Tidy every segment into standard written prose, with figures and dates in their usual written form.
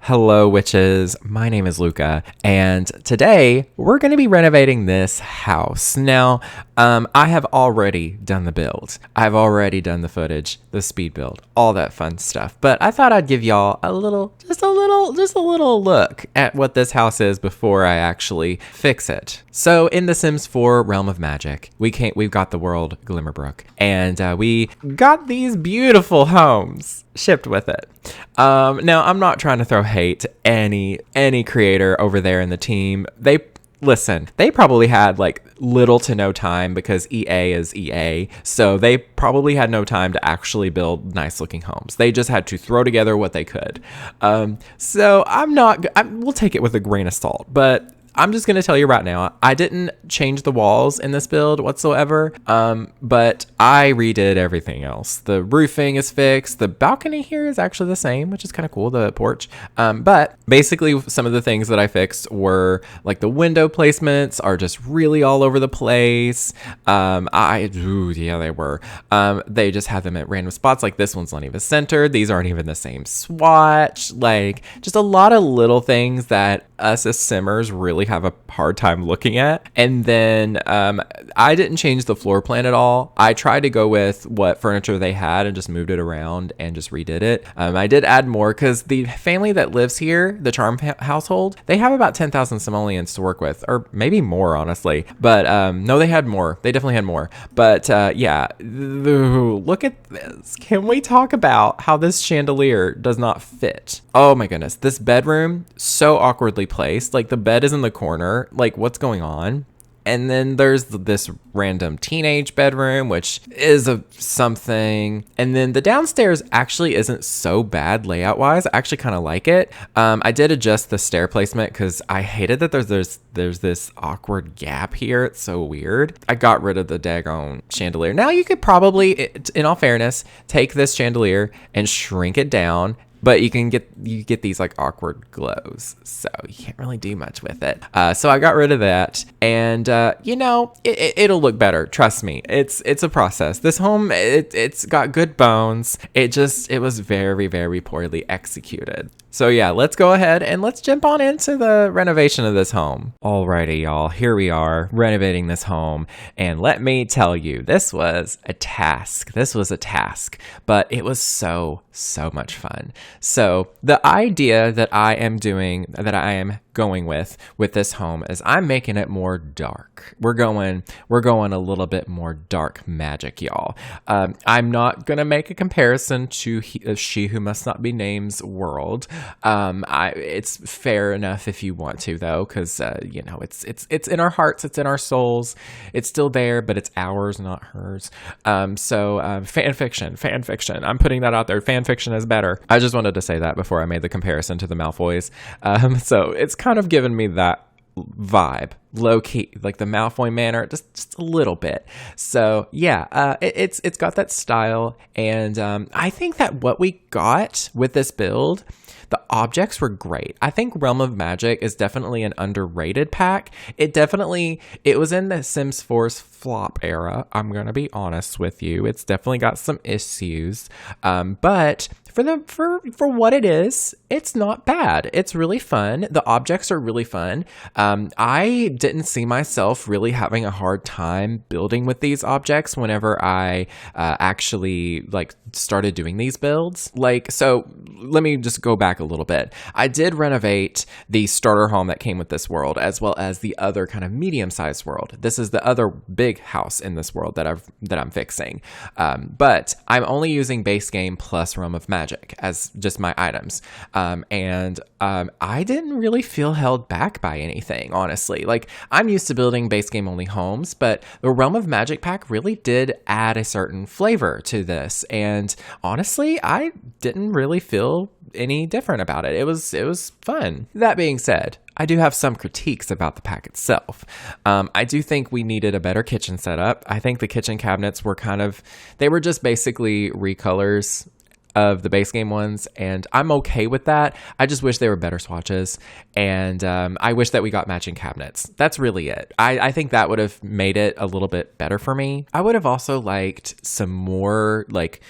Hello, witches. My name is Luca, and today we're going to be renovating this house. Now, I have already done the build. I've already done the footage, the speed build, all that fun stuff. But I thought I'd give y'all just a little look at what this house is before I actually fix it. So, in The Sims 4 Realm of Magic, we've got the world Glimmerbrook, and we got these beautiful homes shipped with it. Now I'm not trying to throw hate to any creator over there in the team. They probably had like little to no time because EA is EA. So they probably had no time to actually build nice looking homes. They just had to throw together what they could. So we'll take it with a grain of salt, but I'm just going to tell you right now, I didn't change the walls in this build whatsoever, but I redid everything else. The roofing is fixed. The balcony here is actually the same, which is kind of cool, the porch. But basically, some of the things that I fixed were like the window placements are just really all over the place. They were. They just have them at random spots. Like this one's not even centered. These aren't even the same swatch. Like just a lot of little things that us as simmers really have a hard time looking at. And then I didn't change the floor plan at all. I tried to go with what furniture they had and just moved it around and just redid it. I did add more because the family that lives here, the Charm household, they have about 10,000 simoleons to work with, or maybe more, honestly. But no, they had more. They definitely had more. But yeah, look at this. Can we talk about how this chandelier does not fit? Oh my goodness. This bedroom, so awkwardly placed. Like the bed is in the corner. Like what's going on? And then there's this random teenage bedroom, which is something. And then the downstairs actually isn't so bad layout wise. I actually kind of like it. I did adjust the stair placement because I hated that there's this awkward gap here. It's so weird. I got rid of the daggone chandelier. Now you could probably, in all fairness, take this chandelier and shrink it down. But you get these like awkward glows, so you can't really do much with it. So I got rid of that, and it'll look better. Trust me, it's a process. This home, it's got good bones. It was very, very poorly executed. So yeah, let's go ahead and let's jump on into the renovation of this home. Alrighty, y'all, here we are renovating this home. And let me tell you, this was a task. But it was so much fun. So the idea that I am going with this home is I'm making it more dark. We're going a little bit more dark magic, y'all. I'm not gonna make a comparison to She Who Must Not Be Named's world. It's fair enough if you want to though, because it's in our hearts, it's in our souls, it's still there, but it's ours, not hers. So fan fiction. I'm putting that out there. Fan fiction is better. I just wanted to say that before I made the comparison to the Malfoys. So it's kind of given me that vibe, low key, like the Malfoy manner, just a little bit. So yeah, it's got that style, and I think that what we got with this build, the objects were great. I think Realm of Magic is definitely an underrated pack. It was in the Sims 4's flop era. I'm gonna be honest with you. It's definitely got some issues, but for what it is, it's not bad. It's really fun. The objects are really fun. I didn't see myself really having a hard time building with these objects whenever I actually started doing these builds. So let me just go back a little bit. I did renovate the starter home that came with this world, as well as the other kind of medium-sized world. This is the other big house in this world that I'm fixing. But I'm only using base game plus Realm of Magic as just my items. And I didn't really feel held back by anything, honestly. Like, I'm used to building base game only homes, but the Realm of Magic pack really did add a certain flavor to this. And honestly, I didn't really feel any different about it. It was fun. That being said, I do have some critiques about the pack itself. I do think we needed a better kitchen setup. I think the kitchen cabinets were they were just basically recolors of the base game ones, and I'm okay with that. I just wish they were better swatches, and I wish that we got matching cabinets. That's really it. I think that would have made it a little bit better for me. I would have also liked some more, like,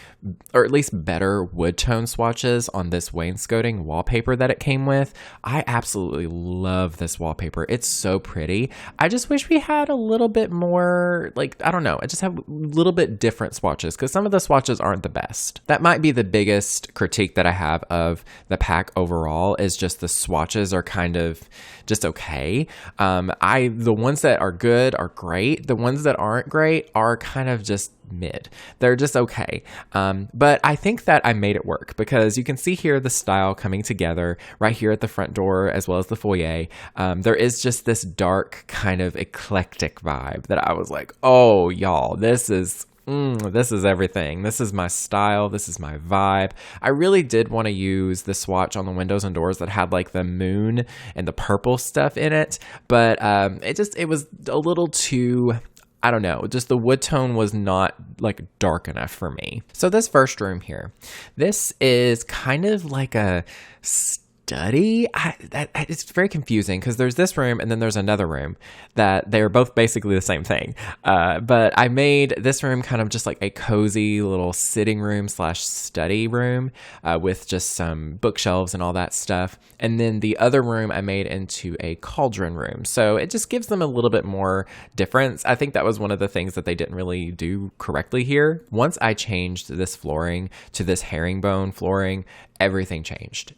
or at least better wood tone swatches on this wainscoting wallpaper that it came with. I absolutely love this wallpaper. It's so pretty. I just wish we had a little bit more, like, I don't know, I just have a little bit different swatches, because some of the swatches aren't the best. That might be the biggest critique that I have of the pack overall, is just the swatches are kind of just okay. The ones that are good are great. The ones that aren't great are kind of just mid. They're just okay. But I think that I made it work, because you can see here the style coming together right here at the front door as well as the foyer. There is just this dark kind of eclectic vibe that I was like, oh, y'all, this is everything. This is my style. This is my vibe. I really did want to use the swatch on the windows and doors that had like the moon and the purple stuff in it, but it was a little too, I don't know, just the wood tone was not like dark enough for me. So this first room here, this is kind of like a study. It's very confusing, because there's this room and then there's another room that they're both basically the same thing. But I made this room kind of just like a cozy little sitting room / study room with just some bookshelves and all that stuff. And then the other room I made into a cauldron room. So it just gives them a little bit more difference. I think that was one of the things that they didn't really do correctly here. Once I changed this flooring to this herringbone flooring, everything changed.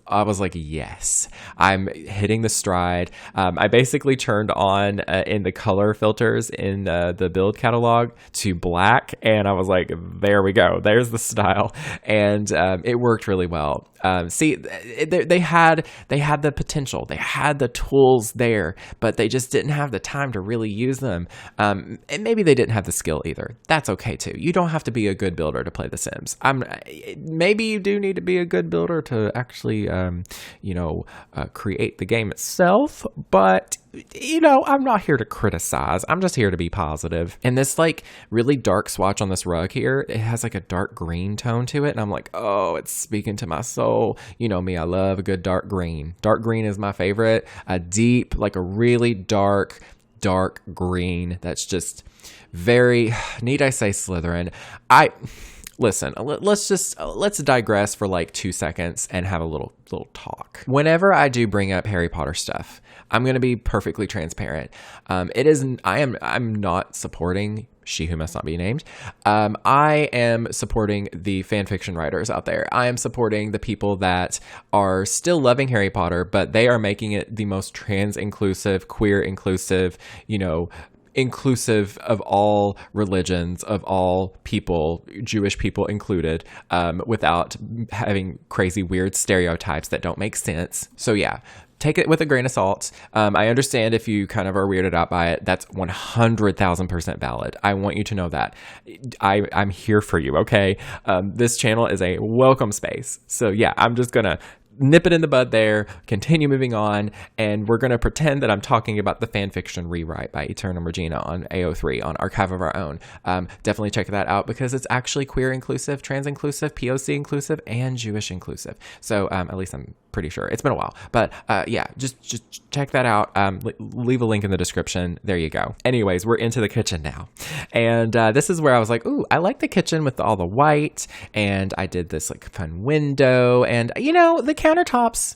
I was like, yes, I'm hitting the stride. I basically turned on in the color filters in the build catalog to black, and I was like, there we go. There's the style, and it worked really well. See, they had the potential, they had the tools there, but they just didn't have the time to really use them. And maybe they didn't have the skill either. That's okay too. You don't have to be a good builder to play The Sims. Maybe you do need to be a good builder to actually, create the game itself, but I'm not here to criticize. I'm just here to be positive. And this like really dark swatch on this rug here, it has like a dark green tone to it. And I'm like, oh, it's speaking to my soul. You know me, I love a good dark green. Dark green is my favorite. A deep, like a really dark green. That's just very, need I say Slytherin? Listen, let's digress for like 2 seconds and have a little talk. Whenever I do bring up Harry Potter stuff, I'm going to be perfectly transparent. I'm not supporting She Who Must Not Be Named. I am supporting the fan fiction writers out there. I am supporting the people that are still loving Harry Potter, but they are making it the most trans inclusive, queer inclusive, inclusive of all religions, of all people, Jewish people included, without having crazy weird stereotypes that don't make sense. So yeah, take it with a grain of salt. I understand if you kind of are weirded out by it. That's 100,000% valid. I want you to know that. I'm here for you, okay? This channel is a welcome space. So yeah, I'm just gonna nip it in the bud there, continue moving on, and we're going to pretend that I'm talking about the fanfiction rewrite by Eternum Regina on AO3 on Archive of Our Own. Definitely check that out, because it's actually queer inclusive, trans inclusive, POC inclusive, and Jewish inclusive. So at least I'm pretty sure. It's been a while, but yeah, just check that out. Leave a link in the description. There you go. Anyways, we're into the kitchen now, and this is where I was like, ooh, I like the kitchen with all the white, and I did this like fun window, and the countertops,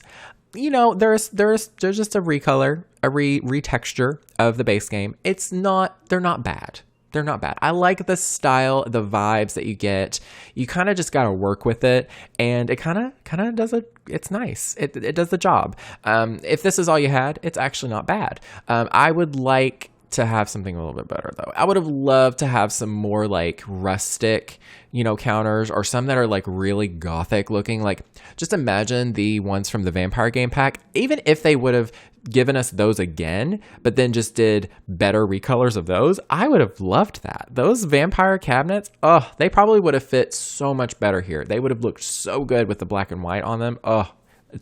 there's just a recolor, a retexture of the base game. They're not bad. They're not bad. I like the style, the vibes that you get. You kind of just got to work with it, and it kind of does it. It's nice. It does the job. If this is all you had, it's actually not bad. I would like to have something a little bit better though. I would have loved to have some more like rustic, counters, or some that are like really gothic looking. Like, just imagine the ones from the Vampire game pack. Even if they would have given us those again, but then just did better recolors of those, I would have loved that. Those vampire cabinets, they probably would have fit so much better here. They would have looked so good with the black and white on them.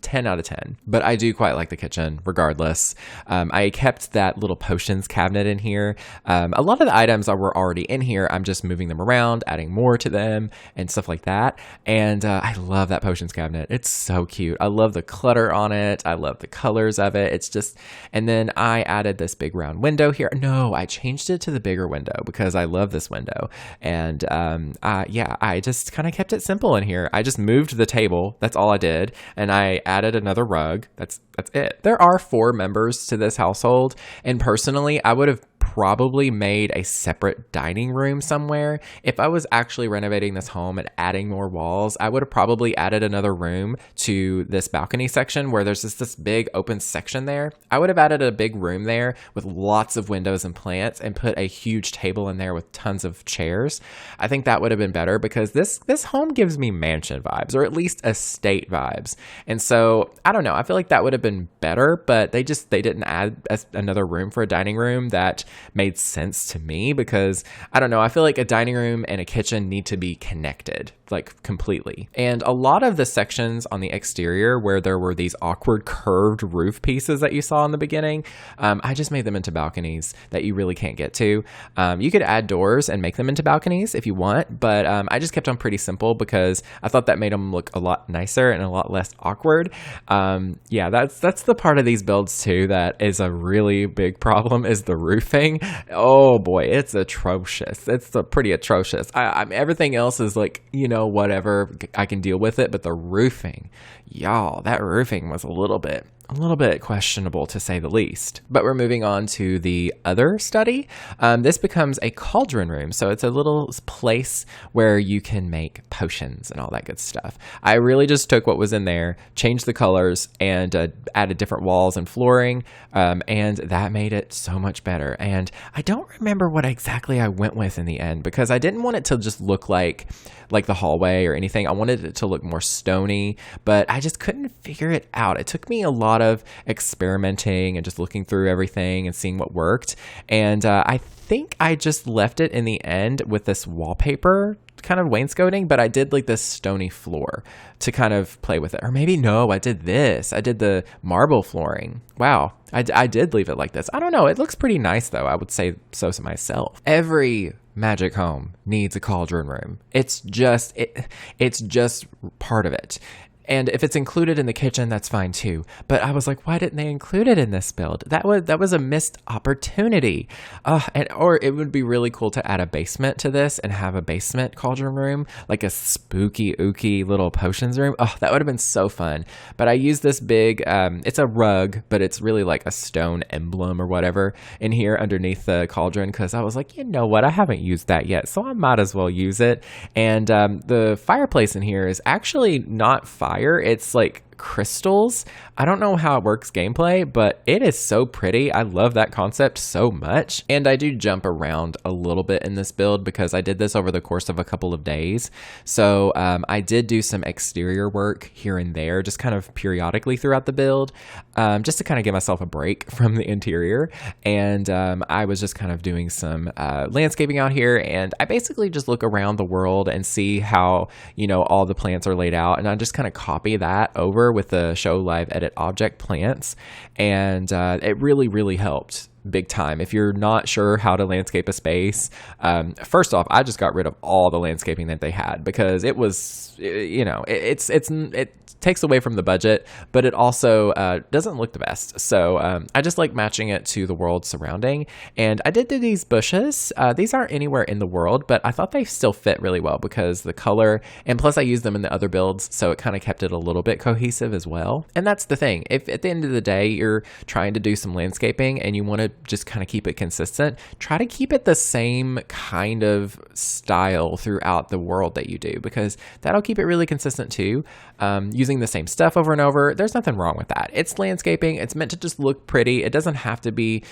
10 out of 10. But I do quite like the kitchen regardless. I kept that little potions cabinet in here. A lot of the items were already in here. I'm just moving them around, adding more to them and stuff like that. And I love that potions cabinet. It's so cute. I love the clutter on it. I love the colors of it. It's just, and then I added this big round window here. No, I changed it to the bigger window because I love this window. And I just kind of kept it simple in here. I just moved the table. That's all I did. And I added another rug. That's it. There are 4 members to this household, and personally, I would have probably made a separate dining room somewhere. If I was actually renovating this home and adding more walls, I would have probably added another room to this balcony section where there's just this big open section there. I would have added a big room there with lots of windows and plants and put a huge table in there with tons of chairs. I think that would have been better because this home gives me mansion vibes, or at least estate vibes. And so, I don't know, I feel like that would have been better, but they didn't add another room for a dining room that made sense to me because, I don't know, I feel like a dining room and a kitchen need to be connected, like completely. And a lot of the sections on the exterior where there were these awkward curved roof pieces that you saw in the beginning, I just made them into balconies that you really can't get to. You could add doors and make them into balconies if you want, but I just kept them pretty simple because I thought that made them look a lot nicer and a lot less awkward. That's the part of these builds too that is a really big problem, is the roofing. Oh boy, it's atrocious. It's pretty atrocious. I mean, everything else is like, whatever, I can deal with it, but the roofing, y'all, that roofing was a little bit questionable to say the least. But we're moving on to the other study. This becomes a cauldron room. So it's a little place where you can make potions and all that good stuff. I really just took what was in there, changed the colors, and added different walls and flooring. And that made it so much better. And I don't remember what exactly I went with in the end because I didn't want it to just look like the hallway or anything. I wanted it to look more stony, but I just couldn't figure it out. It took me a lot of experimenting and just looking through everything and seeing what worked. And I think I just left it in the end with this wallpaper kind of wainscoting, but I did like this stony floor to kind of play with it. Or maybe no, I did this. I did the marble flooring. Wow. I did leave it like this. I don't know. It looks pretty nice though. I would say so to myself. Every magic home needs a cauldron room. It's just part of it. And if it's included in the kitchen, that's fine too. But I was like, why didn't they include it in this build? That was a missed opportunity. Or it would be really cool to add a basement to this and have a basement cauldron room, like a spooky, ooky little potions room. Oh, that would have been so fun. But I used this big, it's a rug, but it's really like a stone emblem or whatever in here underneath the cauldron because I was like, you know what? I haven't used that yet, so I might as well use it. And the fireplace in here is actually not fire. It's like crystals. I don't know how it works gameplay, but it is so pretty. I love that concept so much. And I do jump around a little bit in this build because I did this over the course of a couple of days. So I did do some exterior work here and there, just kind of periodically throughout the build, just to kind of give myself a break from the interior. And I was just kind of doing some landscaping out here. And I basically just look around the world and see how, all the plants are laid out. And I just kind of copy that over with the show live edit object plants, and it really helped big time. If you're not sure how to landscape a space, first off, I just got rid of all the landscaping that they had because it was, it takes away from the budget, but it also doesn't look the best. So I just like matching it to the world surrounding. And I did do these bushes. These aren't anywhere in the world, but I thought they still fit really well because the color, and plus I used them in the other builds, so it kind of kept it a little bit cohesive as well. And that's the thing. If at the end of the day, you're trying to do some landscaping and you want to just kind of keep it consistent, try to keep it the same kind of style throughout the world that you do, because that'll keep it really consistent too. Using the same stuff over and over, there's nothing wrong with that. It's landscaping. It's meant to just look pretty. It doesn't have to be,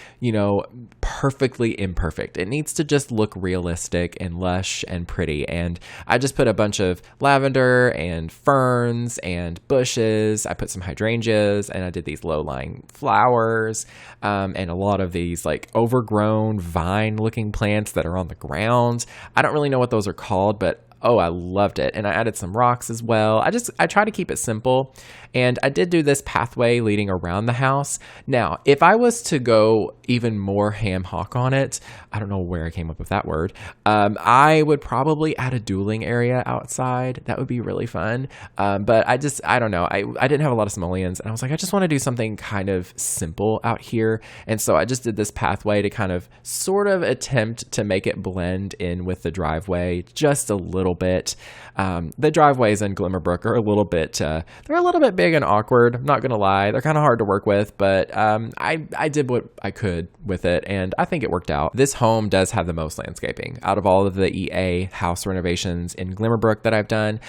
perfectly imperfect. It needs to just look realistic and lush and pretty. And I just put a bunch of lavender and ferns and bushes. I put some hydrangeas, and I did these low-lying flowers, and a lot of these like overgrown vine looking plants that are on the ground. I don't really know what those are called, but Oh, I loved it. And I added some rocks as well. I try to keep it simple. And I did do this pathway leading around the house. Now, if I was to go even more ham hock on it, I don't know where I came up with that word. I would probably add a dueling area outside. That would be really fun. But I don't know. I didn't have a lot of simoleons. And I was like, I just want to do something kind of simple out here. And so I just did this pathway to kind of sort of attempt to make it blend in with the driveway just a little bit. The driveways in Glimmerbrook are a little bit, they're a little bit big and awkward. I'm not going to lie. They're kind of hard to work with, but I did what I could with it, and I think it worked out. This home does have the most landscaping out of all of the EA house renovations in Glimmerbrook that I've done.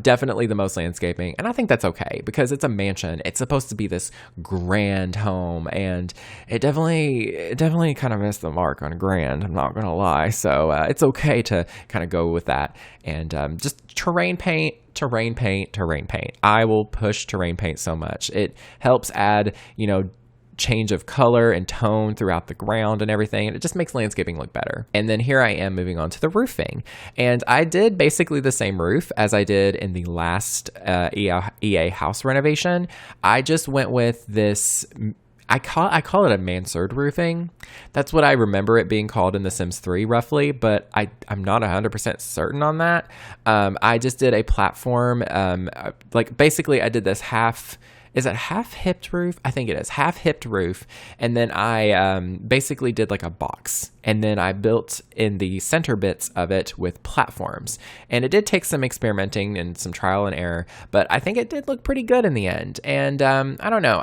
Definitely the most landscaping, and I think that's okay because it's a mansion. It's supposed to be this grand home, and it definitely kind of missed the mark on grand. I'm not going to lie. So it's okay to kind of go with that, and just terrain paint. I will push terrain paint so much. It helps add, change of color and tone throughout the ground and everything, and it just makes landscaping look better. And then here I am moving on to the roofing, and I did basically the same roof as I did in the last EA house renovation. I just went with this. I call it a mansard roofing. That's what I remember it being called in The Sims 3 roughly, but I'm not 100% certain on that. I just did a platform, basically I did this is it half-hipped roof? I think it is. Half-hipped roof. And then I basically did like a box. And then I built in the center bits of it with platforms. And it did take some experimenting and some trial and error, but I think it did look pretty good in the end. And I don't know.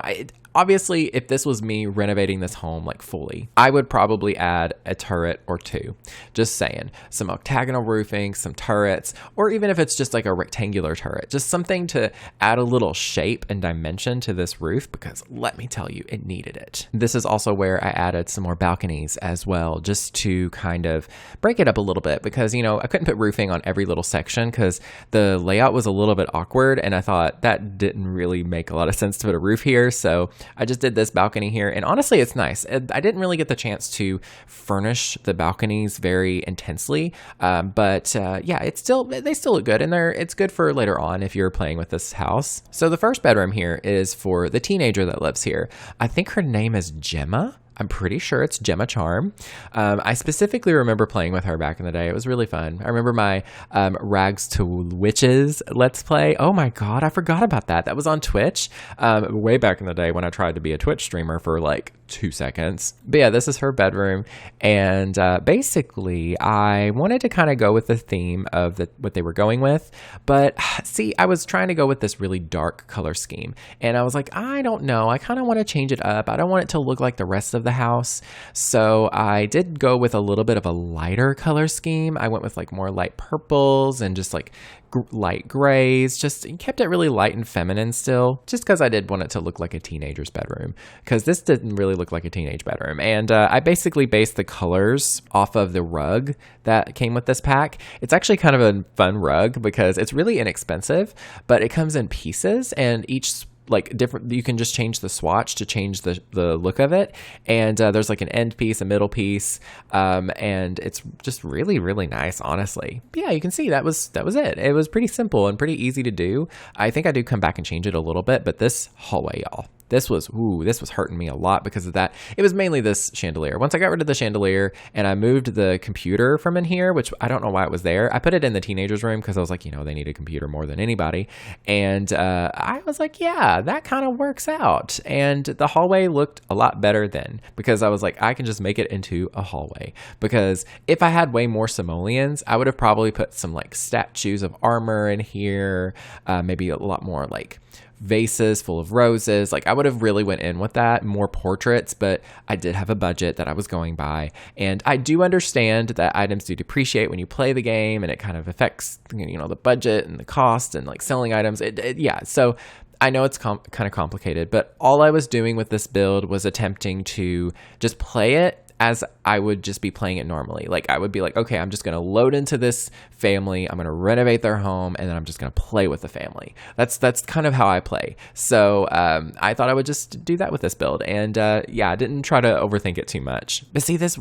Obviously, if this was me renovating this home like fully, I would probably add a turret or two. Just saying. Some octagonal roofing, some turrets, or even if it's just like a rectangular turret, just something to add a little shape and dimension to this roof, because let me tell you, it needed it. This is also where I added some more balconies as well, just to kind of break it up a little bit, because, I couldn't put roofing on every little section because the layout was a little bit awkward, and I thought that didn't really make a lot of sense to put a roof here, so I just did this balcony here, and honestly, it's nice. I didn't really get the chance to furnish the balconies very intensely, but yeah, they still look good, and it's good for later on if you're playing with this house. So the first bedroom here is for the teenager that lives here. I think her name is Gemma. I'm pretty sure it's Gemma Charm. I specifically remember playing with her back in the day. It was really fun. I remember my Rags to Witches Let's Play. Oh my God, I forgot about that. That was on Twitch way back in the day when I tried to be a Twitch streamer for like 2 seconds. But yeah, this is her bedroom. And basically, I wanted to kind of go with the theme of what they were going with. But see, I was trying to go with this really dark color scheme. And I was like, I don't know. I kind of want to change it up. I don't want it to look like the rest of the house. So I did go with a little bit of a lighter color scheme. I went with like more light purples and just like light grays, just kept it really light and feminine still, just because I did want it to look like a teenager's bedroom, because this didn't really look like a teenage bedroom. And I basically based the colors off of the rug that came with this pack. It's actually kind of a fun rug because it's really inexpensive, but it comes in pieces, and each like different, you can just change the swatch to change the look of it, and there's like an end piece, a middle piece, and it's just really, really nice, honestly. But yeah, you can see that was it was pretty simple and pretty easy to do. I think I do come back and change it a little bit, but this hallway, y'all, this was hurting me a lot because of that. It was mainly this chandelier. Once I got rid of the chandelier and I moved the computer from in here, which I don't know why it was there. I put it in the teenager's room because I was like, they need a computer more than anybody. And I was like, yeah, that kind of works out. And the hallway looked a lot better then, because I was like, I can just make it into a hallway. Because if I had way more simoleons, I would have probably put some like statues of armor in here, maybe a lot more like vases full of roses. Like I would have really went in with that, more portraits, but I did have a budget that I was going by. And I do understand that items do depreciate when you play the game, and it kind of affects, the budget and the cost and like selling items. Yeah. So I know it's kind of complicated, but all I was doing with this build was attempting to just play it as I would just be playing it normally. Like I would be like, okay, I'm just going to load into this family. I'm going to renovate their home, and then I'm just going to play with the family. That's kind of how I play. So I thought I would just do that with this build. And yeah, I didn't try to overthink it too much. But see, this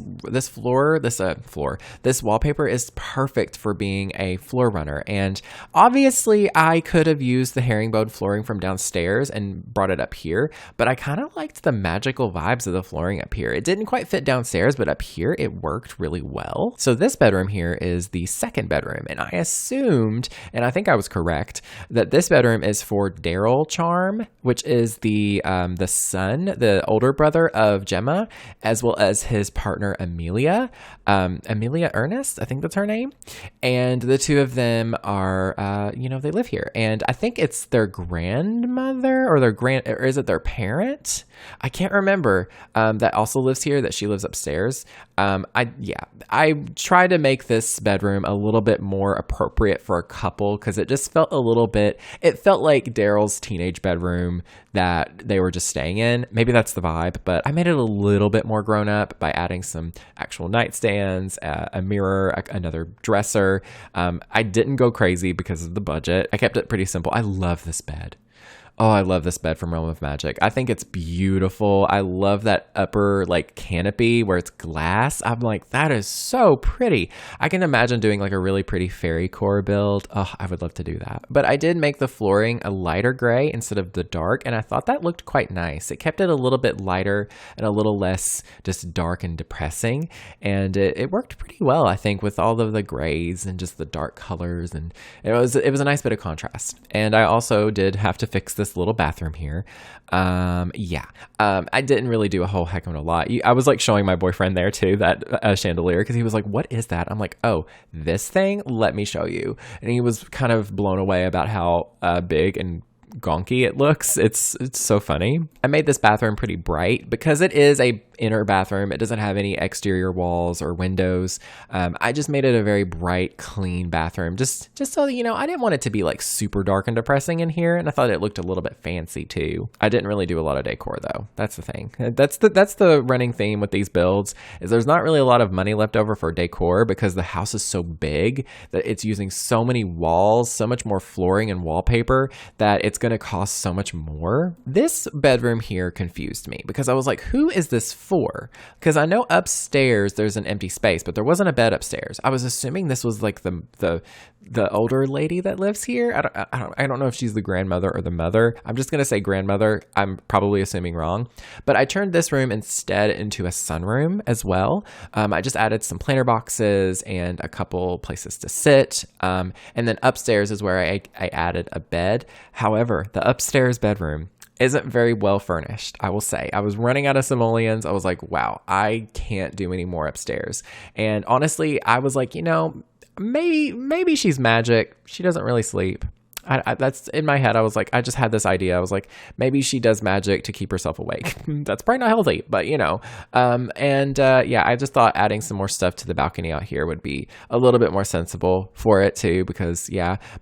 wallpaper is perfect for being a floor runner. And obviously I could have used the herringbone flooring from downstairs and brought it up here, but I kind of liked the magical vibes of the flooring up here. It didn't quite fit downstairs, but up here it worked really well. So this bedroom here is the second bedroom, and I assumed, and I think I was correct, that this bedroom is for Daryl Charm, which is the son, the older brother of Gemma, as well as his partner Amelia. Amelia Ernest, I think that's her name. And the two of them are, they live here. And I think it's their grandmother or or is it their parent? I can't remember, that also lives here, that she lives upstairs. I tried to make this bedroom a little bit more appropriate for a couple because it just felt it felt like Daryl's teenage bedroom that they were just staying in. Maybe that's the vibe, but I made it a little bit more grown up by adding some actual nightstands, a mirror, another dresser. I didn't go crazy because of the budget. I kept it pretty simple. I love this bed. Oh, I love this bed from Realm of Magic. I think it's beautiful. I love that upper canopy where it's glass. I'm like, that is so pretty. I can imagine doing a really pretty fairy core build. Oh, I would love to do that. But I did make the flooring a lighter gray instead of the dark, and I thought that looked quite nice. It kept it a little bit lighter and a little less just dark and depressing, and it worked pretty well, I think, with all of the grays and just the dark colors, and it was a nice bit of contrast. And I also did have to fix this little bathroom here. I didn't really do a whole heck of a lot. I was showing my boyfriend there too, that chandelier, because he was like, what is that? I'm like, oh, this thing? Let me show you. And he was kind of blown away about how big and gonky it looks. It's so funny. I made this bathroom pretty bright because it is a inner bathroom. It doesn't have any exterior walls or windows. I just made it a very bright, clean bathroom, just so that, I didn't want it to be super dark and depressing in here, and I thought it looked a little bit fancy too. I didn't really do a lot of decor though. That's the thing. That's the running theme with these builds, is there's not really a lot of money left over for decor because the house is so big that it's using so many walls, so much more flooring and wallpaper that it's going to cost so much more. This bedroom here confused me because I was like, who is this for? Because I know upstairs there's an empty space, but there wasn't a bed upstairs. I was assuming this was the older lady that lives here. I don't know if she's the grandmother or the mother. I'm just gonna say grandmother. I'm probably assuming wrong, but I turned this room instead into a sunroom as well. I just added some planter boxes and a couple places to sit, and then upstairs is where I added a bed. However, the upstairs bedroom isn't very well furnished, I will say. I was running out of simoleons. I was like, wow, I can't do any more upstairs. And honestly, I was like, maybe she's magic. She doesn't really sleep. That's in my head. I was like, I just had this idea. I was like, maybe she does magic to keep herself awake. That's probably not healthy, but I just thought adding some more stuff to the balcony out here would be a little bit more sensible for it too, because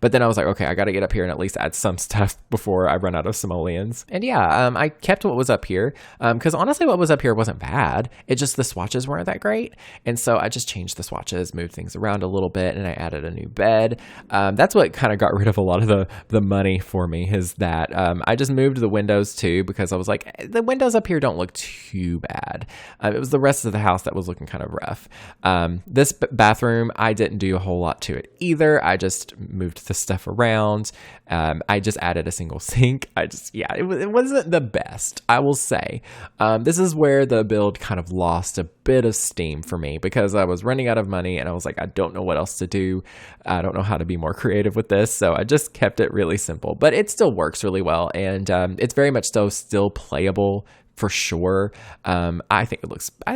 but then I was like, okay, I got to get up here and at least add some stuff before I run out of simoleons. And I kept what was up here, because honestly, what was up here wasn't bad. It just, the swatches weren't that great. And so I just changed the swatches, moved things around a little bit, and I added a new bed. That's what kind of got rid of a lot of the money for me, is that I just moved the windows too, because I was like, the windows up here don't look too bad. It was the rest of the house that was looking kind of rough. This bathroom, I didn't do a whole lot to it either. I just moved the stuff around. I just added a single sink. It wasn't the best, I will say. This is where the build kind of lost a bit of steam for me, because I was running out of money and I was like, I don't know what else to do. I don't know how to be more creative with this. So I just kept it really simple, but it still works really well. And it's very much so still playable for sure. I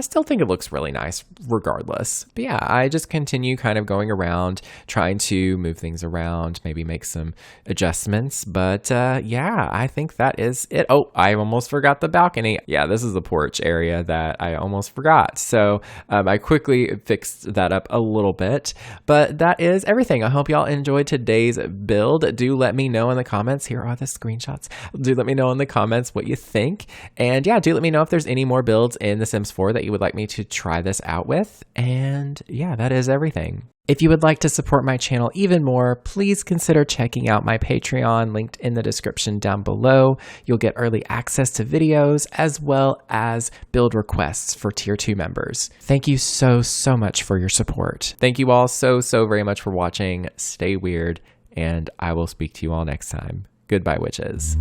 still think it looks really nice regardless. But I just continue kind of going around, trying to move things around, maybe make some adjustments. But I think that is it. Oh, I almost forgot the balcony. Yeah, this is the porch area that I almost forgot. So I quickly fixed that up a little bit. But that is everything. I hope y'all enjoyed today's build. Do let me know in the comments. Here are the screenshots. Do let me know in the comments what you think. And yeah, do let me know if there's any more builds in The Sims 4 that you would like me to try this out with. And yeah, that is everything. If you would like to support my channel even more, please consider checking out my Patreon linked in the description down below. You'll get early access to videos as well as build requests for Tier 2 members. Thank you so much for your support. Thank you all so very much for watching. Stay weird, and I will speak to you all next time. Goodbye, witches.